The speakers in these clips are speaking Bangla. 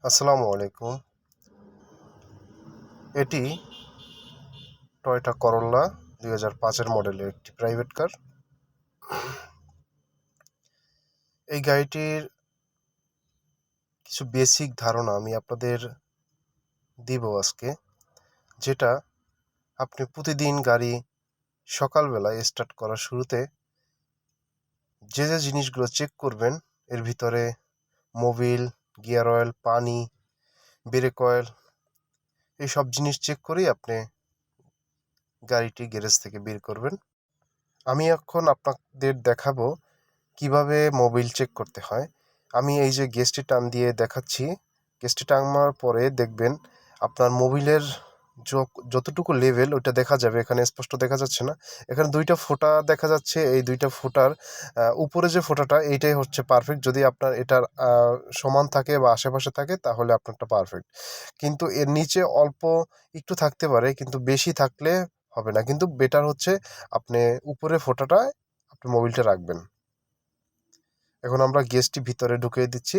আসসালামু আলাইকুম। এটি টয়োটা করোলা 2005-এর মডেলের একটি প্রাইভেট কার। এই গাড়িটির কিছু বেসিক ধারণা আমি আপনাদের দিব আজকে, যেটা আপনি প্রতিদিন গাড়ি সকালবেলায় স্টার্ট করার শুরুতে যে জিনিসগুলো চেক করবেন, এর ভিতরে মোবিল, গিয়ার অয়েল, পানি, ব্রেক অয়েল, এই সব জিনিস চেক করেই আপনি গাড়িটি গ্যারেজ থেকে বের করবেন। আমি এখন আপনাদের দেখাবো কিভাবে মোবিল চেক করতে হয়। আমি এই যে গেজটি টান দিয়ে দেখাচ্ছি। গেজটি টানার পরে দেখবেন আপনার মোবিলের যতটুকু লেভেল ওইটা দেখা যাবে। এখানে স্পষ্ট দেখা যাচ্ছে না, এখানে দুইটা ফোঁটা দেখা যাচ্ছে। এই দুইটা ফোঁটার উপরে যে ফোঁটাটা, এইটাই হচ্ছে পারফেক্ট। যদি আপনার এটার সমান থাকে বা আশেপাশে থাকে তাহলে আপনারটা পারফেক্ট, কিন্তু এর নিচে অল্প একটু থাকতে পারে, কিন্তু বেশি থাকলে হবে না। কিন্তু বেটার হচ্ছে আপনি উপরে ফোঁটাটা আপনি মোবিলটা রাখবেন। এখন আমরা গেজটি ভিতরে ঢুকিয়ে দিচ্ছি,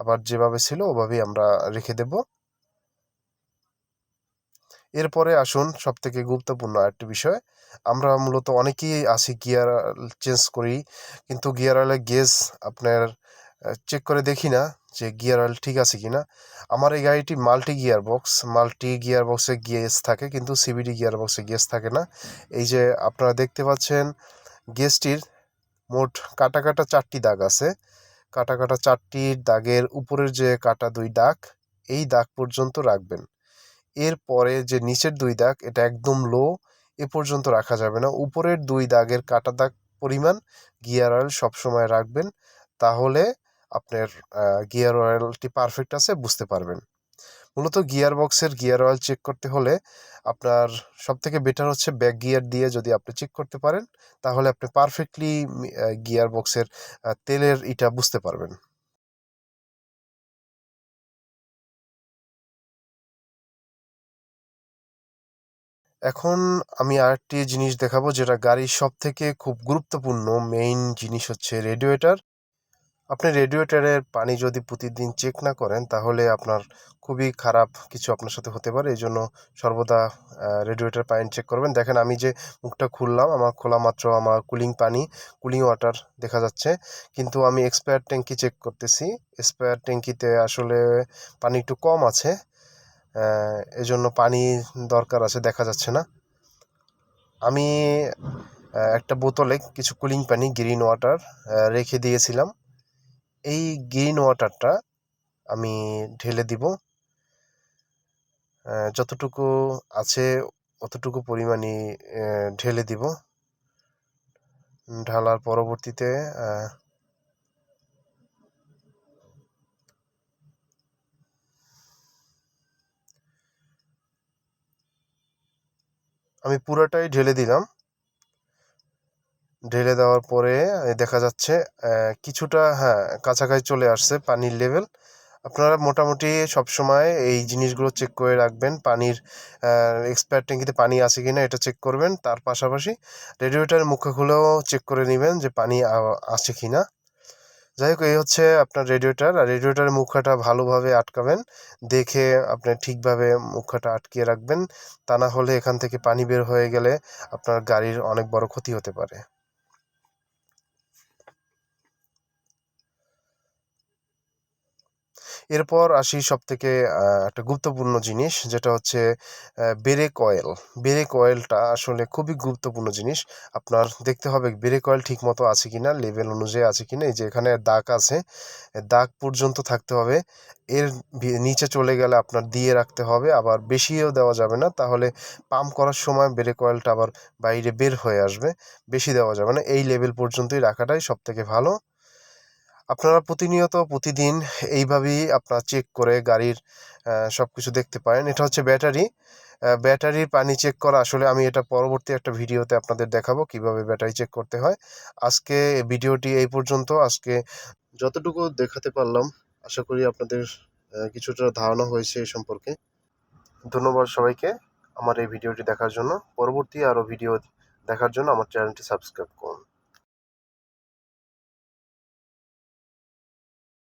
আবার যেভাবে ছিল ওভাবেই আমরা রেখে দেব। এরপরে আসুন সবথেকে গুরুত্বপূর্ণ আরেকটি বিষয়। আমরা মূলত অনেকেই আছি গিয়ার চেঞ্জ করি, কিন্তু গিয়ার অয়েলের গেজ আপনার চেক করে দেখি না যে গিয়ার অয়েল ঠিক আছে কিনা। আমার এই গাড়িটি মাল্টি গিয়ার বক্সে গেজ থাকে, কিন্তু সিবিডি গিয়ার বক্সে গেজ থাকে না। এই যে আপনারা দেখতে পাচ্ছেন গেজটির মোট কাটা কাটা 4টি দাগ আছে। কাটা কাটা 4টির দাগের উপরের যে কাটা 2 দাগ, এই দাগ পর্যন্ত রাখবেন। এরপরে যে নিচের 2 দাগ, এটা একদম লো, এ পর্যন্ত রাখা যাবে না। উপরের 2 দাগের কাটা দাগ পরিমাণ গিয়ার অয়েল সবসময় রাখবেন, তাহলে আপনার গিয়ার অয়েলটি পারফেক্ট আছে বুঝতে পারবেন। মূলত গিয়ার বক্সের গিয়ার অয়েল চেক করতে হলে আপনার সবথেকে বেটার হচ্ছে ব্যাক গিয়ার দিয়ে যদি আপনি চেক করতে পারেন, তাহলে আপনি পারফেক্টলি গিয়ার বক্সের তেলের এটা বুঝতে পারবেন। এখন আমি আরেকটি জিনিস দেখাবো, যেটা গাড়ির সবথেকে খুব গুরুত্বপূর্ণ মেইন জিনিস হচ্ছে রেডিয়েটর। আপনি রেডিয়েটরের পানি যদি প্রতিদিন চেক না করেন, তাহলে আপনার খুবই খারাপ কিছু আপনার সাথে হতে পারে। এই জন্য সর্বদা রেডিয়েটর পানি চেক করবেন। দেখেন আমি যে মুখটা খুললাম, আমার খোলা মাত্র আমার কুলিং ওয়াটার দেখা যাচ্ছে, কিন্তু আমি এক্সপায়ার ট্যাঙ্কি চেক করতেছি। এক্সপায়ার ট্যাঙ্কিতে আসলে পানি একটু কম আছে, এজন্য পানি দরকার আছে, দেখা যাচ্ছে না। আমি একটা বোতলে কিছু কুলিং পানি, গ্রিন ওয়াটার রেখে দিয়েছিলাম। এই গ্রিন ওয়াটারটা আমি ঢেলে দিব। যতটুকু আছে অতটুকু পরিমাণই ঢেলে দিব। ঢালার পরবর্তীতে আমি পুরোটাই ঢেলে দিলাম। ঢেলে দেওয়ার পরে দেখা যাচ্ছে কিছুটা, হ্যাঁ, কাছাকাছি চলে আসছে পানির লেভেল। আপনারা মোটামুটি সবসময় এই জিনিসগুলো চেক করে রাখবেন। পানির এক্সপায়ার ট্যাঙ্কিতে পানি আছে কিনা এটা চেক করবেন। তার পাশাপাশি রেডিয়েটরের মুখে খুলেও চেক করে নেবেন যে পানি আছে কিনা। যাই হোক, এই হচ্ছে আপনার রেডিয়েটর। আর রেডিয়েটরের মুখাটা ভালোভাবে আটকাবেন, দেখে আপনি ঠিকভাবে মুখাটা আটকিয়ে রাখবেন। তা না হলে এখান থেকে পানি বের হয়ে গেলে আপনার গাড়ির অনেক বড় ক্ষতি হতে পারে। এরপর আসি সবথেকে একটা গুরুত্বপূর্ণ জিনিস, যেটা হচ্ছে ব্রেক অয়েল। ব্রেক অয়েলটা আসলে খুবই গুরুত্বপূর্ণ জিনিস। আপনার দেখতে হবে ব্রেক অয়েল ঠিকমতো আছে কিনা, লেভেল অনুযায়ী আছে কিনা। এই যে এখানে দাগ আছে, দাগ পর্যন্ত থাকতে হবে। এর নিচে চলে গেলে আপনার দিয়ে রাখতে হবে, আবার বেশিও দেওয়া যাবে না, তাহলে পাম্প করার সময় ব্রেক অয়েলটা আবার বাইরে বের হয়ে আসবে। বেশি দেওয়া যাবে না, এই লেভেল পর্যন্তই রাখাটাই সবথেকে ভালো। আপনারা প্রতিদিন এইভাবেই আপনারা চেক করে গাড়ির সব কিছু দেখতে পারেন। এটা হচ্ছে ব্যাটারি। ব্যাটারির পানি চেক করা, আসলে আমি এটা পরবর্তী একটা ভিডিওতে আপনাদের দেখাবো কিভাবে ব্যাটারি চেক করতে হয়। আজকে ভিডিওটি এই পর্যন্ত। আজকে যতটুকু দেখাতে পারলাম, আশা করি আপনাদের কিছুটা ধারণা হয়েছে এই সম্পর্কে। ধন্যবাদ সবাইকে আমার এই ভিডিওটি দেখার জন্য। পরবর্তী আরও ভিডিও দেখার জন্য আমার চ্যানেলটি সাবস্ক্রাইব করুন।